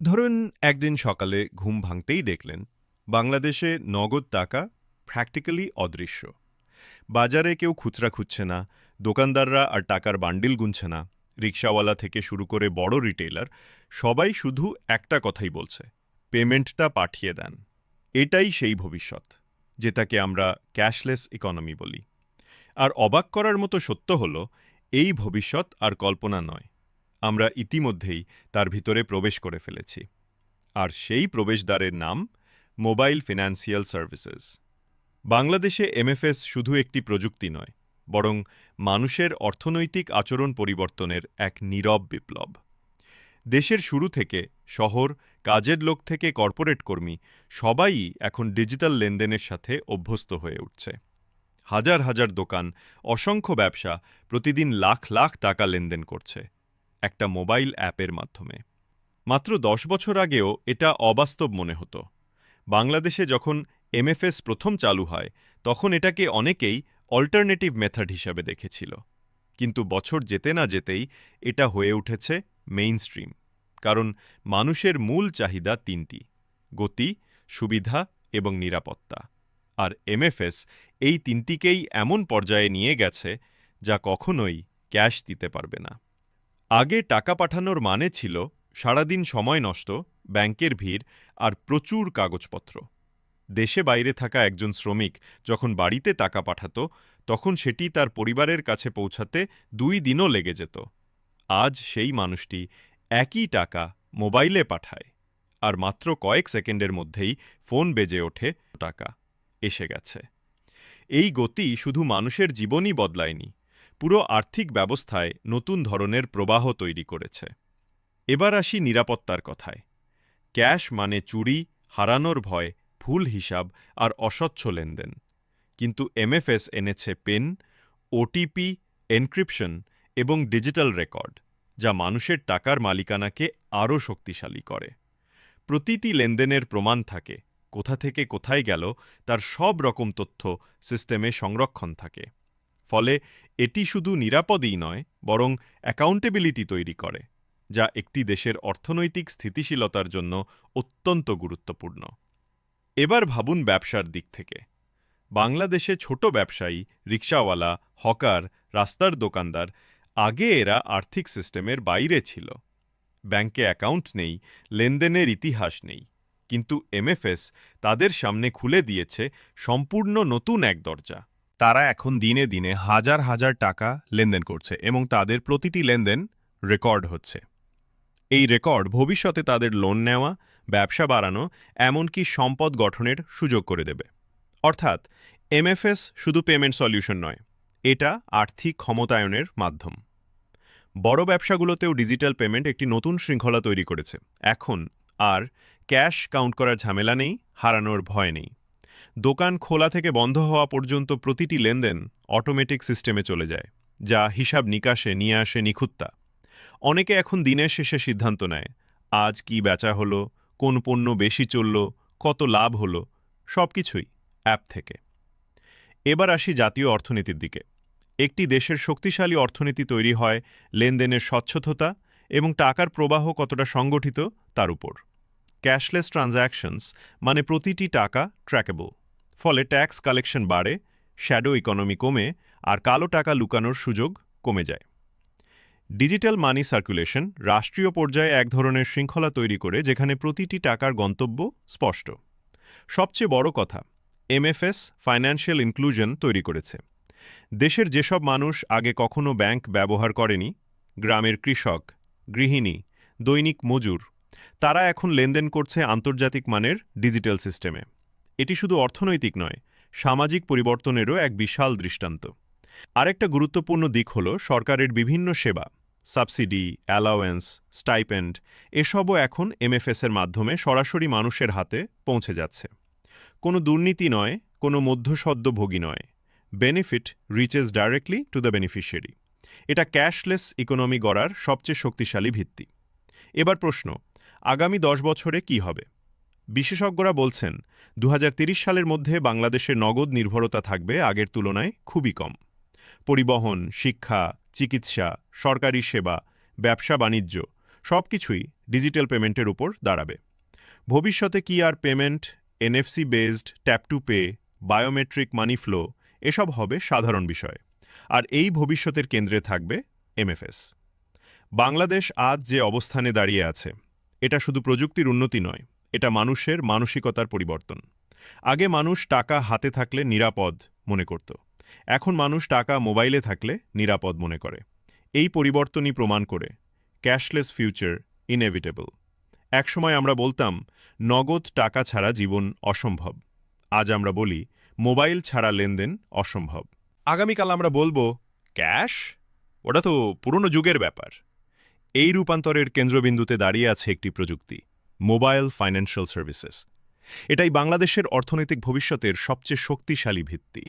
ধরুন একদিন সকালে ঘুম ভাঙতেই দেখলেন বাংলাদেশে নগদ টাকা প্র্যাকটিক্যালি অদৃশ্য। বাজারে কেউ খুচরা খুঁজছে না, দোকানদাররা আর টাকার বান্ডিল গুনছে না, রিকশাওয়ালা থেকে শুরু করে বড় রিটেইলার সবাই শুধু একটা কথাই বলছে, পেমেন্টটা পাঠিয়ে দেন। এটাই সেই ভবিষ্যৎ, যেটাকে আমরা ক্যাশলেস ইকোনমি বলি। আর অবাক করার মতো সত্য হলো, এই ভবিষ্যৎ আর কল্পনা নয়, আমরা ইতিমধ্যেই তার ভিতরে প্রবেশ করে ফেলেছি। আর সেই প্রবেশদ্বারের নাম মোবাইল ফিনান্সিয়াল সার্ভিসেস। বাংলাদেশে এমএফএস শুধু একটি প্রযুক্তি নয়, বরং মানুষের অর্থনৈতিক আচরণ পরিবর্তনের এক নীরব বিপ্লব। দেশের শুরু থেকে শহর, কাজের লোক থেকে কর্পোরেট কর্মী সবাই এখন ডিজিটাল লেনদেনের সাথে অভ্যস্ত হয়ে উঠছে। হাজার হাজার দোকান, অসংখ্য ব্যবসা প্রতিদিন লাখ লাখ টাকা লেনদেন করছে একটা মোবাইল অ্যাপের মাধ্যমে। মাত্র ১০ বছর আগেও এটা অবাস্তব মনে হতো। বাংলাদেশে যখন এমএফএস প্রথম চালু হয়, তখন এটাকে অনেকেই অল্টারনেটিভ মেথড হিসাবে দেখেছিল। কিন্তু বছর যেতে না যেতেই এটা হয়ে উঠেছে মেইনস্ট্রিম। কারণ মানুষের মূল চাহিদা তিনটি: গতি, সুবিধা এবং নিরাপত্তা। আর এমএফএস এই তিনটিকেই এমন পর্যায়ে নিয়ে গেছে যা কখনোই ক্যাশ দিতে পারবে না। আগে টাকা পাঠানোর মানে ছিল সারাদিন সময় নষ্ট, ব্যাংকের ভিড় আর প্রচুর কাগজপত্র। দেশে বাইরে থাকা একজন শ্রমিক যখন বাড়িতে টাকা পাঠাত, তখন সেটি তার পরিবারের কাছে পৌঁছাতে ২ দিনও লেগে যেত। আজ সেই মানুষটি একই টাকা মোবাইলে পাঠায়, আর মাত্র কয়েক সেকেন্ডের মধ্যেই ফোন বেজে ওঠে, টাকা এসে গেছে। এই গতি শুধু মানুষের জীবনই বদলায়নি, পুরো আর্থিক ব্যবস্থায় নতুন ধরনের প্রবাহ তৈরি করেছে। এবার আসি নিরাপত্তার কথায়। ক্যাশ মানে চুরি, হারানোর ভয়, ভুল হিসাব আর অস্বচ্ছ লেনদেন। কিন্তু এমএফএস এনেছে পেন, ওটিপি, এনক্রিপশন এবং ডিজিটাল রেকর্ড, যা মানুষের টাকার মালিকানাকে আরও শক্তিশালী করে। প্রতিটি লেনদেনের প্রমাণ থাকে, কোথা থেকে কোথায় গেল তার সব রকম তথ্য সিস্টেমে সংরক্ষণ থাকে। ফলে এটি শুধু নিরাপদই নয়, বরং অ্যাকাউন্টেবিলিটি তৈরি করে, যা একটি দেশের অর্থনৈতিক স্থিতিশীলতার জন্য অত্যন্ত গুরুত্বপূর্ণ। এবার ভাবুন ব্যবসার দিক থেকে। বাংলাদেশে ছোট ব্যবসায়ী, রিকশাওয়ালা, হকার, রাস্তার দোকানদার, আগে এরা আর্থিক সিস্টেমের বাইরে ছিল। ব্যাংকে অ্যাকাউন্ট নেই, লেনদেনের ইতিহাস নেই। কিন্তু এমএফএস তাদের সামনে খুলে দিয়েছে সম্পূর্ণ নতুন এক দরজা। তারা এখন দিনে দিনে হাজার হাজার টাকা লেনদেন করছে এবং তাদের প্রতিটি লেনদেন রেকর্ড হচ্ছে। এই রেকর্ড ভবিষ্যতে তাদের লোন নেওয়া, ব্যবসা বাড়ানো, এমনকি সম্পদ গঠনের সুযোগ করে দেবে। অর্থাৎ এমএফএস শুধু পেমেন্ট সলিউশন নয়, এটা আর্থিক ক্ষমতায়নের মাধ্যম। বড় ব্যবসাগুলোতেও ডিজিটাল পেমেন্ট একটি নতুন শৃঙ্খলা তৈরি করেছে। এখন আর ক্যাশ কাউন্ট করার ঝামেলা নেই, হারানোর ভয় নেই। দোকান খোলা থেকে বন্ধ হওয়া পর্যন্ত প্রতিটি লেনদেন অটোমেটিক সিস্টেমে চলে যায়, যা হিসাব নিকাশে নিয়ে আসে নিখুঁততা। অনেকে এখন দিনের শেষে সিদ্ধান্ত নেয়, আজ কি বেচা হলো, কোন পণ্য বেশি চলল, কত লাভ হলো, সবকিছুই অ্যাপ থেকে। এবার আসি জাতীয় অর্থনীতির দিকে। একটি দেশের শক্তিশালী অর্থনীতি তৈরি হয় লেনদেনের স্বচ্ছতা এবং টাকার প্রবাহ কতটা সংগঠিত তার উপর। ক্যাশলেস ট্রানজ্যাকশনস মানে প্রতিটি টাকা ট্র্যাকেবল। ফলে ট্যাক্স কালেকশন বাড়ে, শ্যাডো ইকোনমি কমে, আর কালো টাকা লুকানোর সুযোগ কমে যায়। ডিজিটাল মানি সার্কুলেশন রাষ্ট্রীয় পর্যায়ে এক ধরনের শৃঙ্খলা তৈরি করে, যেখানে প্রতিটি টাকার গন্তব্য স্পষ্ট। সবচেয়ে বড় কথা, এমএফএস ফাইন্যান্সিয়াল ইনক্লুশন তৈরি করেছে। দেশের যেসব মানুষ আগে কখনো ব্যাংক ব্যবহার করেনি, গ্রামের কৃষক, গৃহিণী, দৈনিক মজুর, তারা এখন লেনদেন করছে আন্তর্জাতিক মানের ডিজিটাল সিস্টেমে। এটি শুধু অর্থনৈতিক নয়, সামাজিক পরিবর্তনেরও এক বিশাল দৃষ্টান্ত। আরেকটা গুরুত্বপূর্ণ দিক হল সরকারের বিভিন্ন সেবা, সাবসিডি, অ্যালাওয়েন্স, স্টাইপেন্ড, এসবও এখন এমএফএসের মাধ্যমে সরাসরি মানুষের হাতে পৌঁছে যাচ্ছে। কোনো দুর্নীতি নয়, কোনো মধ্যস্বত্বভোগী নয়। Benefit reaches directly to the beneficiary. এটা ক্যাশলেস ইকোনমি গড়ার সবচেয়ে শক্তিশালী ভিত্তি। এবার প্রশ্ন, আগামী ১০ বছরে কি হবে? বিশেষজ্ঞরা বলছেন ২০৩০ সালের মধ্যে বাংলাদেশের নগদ নির্ভরতা থাকবে আগের তুলনায় খুবই কম। পরিবহন, শিক্ষা, চিকিৎসা, সরকারি সেবা, ব্যবসা বাণিজ্য সব কিছুই ডিজিটাল পেমেন্টের উপর দাঁড়াবে। ভবিষ্যতে কি আর payment, NFC based, tap to pay, biometric money flow এসব হবে সাধারণ বিষয়। আর এই ভবিষ্যতের কেন্দ্রে থাকবে এমএফএস। বাংলাদেশ আজ যে অবস্থানে দাঁড়িয়ে আছে, এটা শুধু প্রযুক্তির উন্নতি নয়, এটা মানুষের মানসিকতার পরিবর্তন। আগে মানুষ টাকা হাতে থাকলে নিরাপদ মনে করত। এখন মানুষ টাকা মোবাইলে থাকলে নিরাপদ মনে করে। এই পরিবর্তনই প্রমাণ করে ক্যাশলেস ফিউচার ইনএভিটেবল। একসময় আমরা বলতাম নগদ টাকা ছাড়া জীবন অসম্ভব। আজ আমরা বলি মোবাইল ছাড়া লেনদেন অসম্ভব। আগামীকাল আমরা বলবো ক্যাশ, ওটা তো পুরনো যুগের ব্যাপার। এই রূপান্তরের কেন্দ্রবিন্দুতে দাঁড়িয়ে আছে একটি প্রযুক্তি, মোবাইল ফাইন্যান্সিয়াল সার্ভিসেস। এটাই বাংলাদেশের অর্থনৈতিক ভবিষ্যতের সবচেয়ে শক্তিশালী ভিত্তি।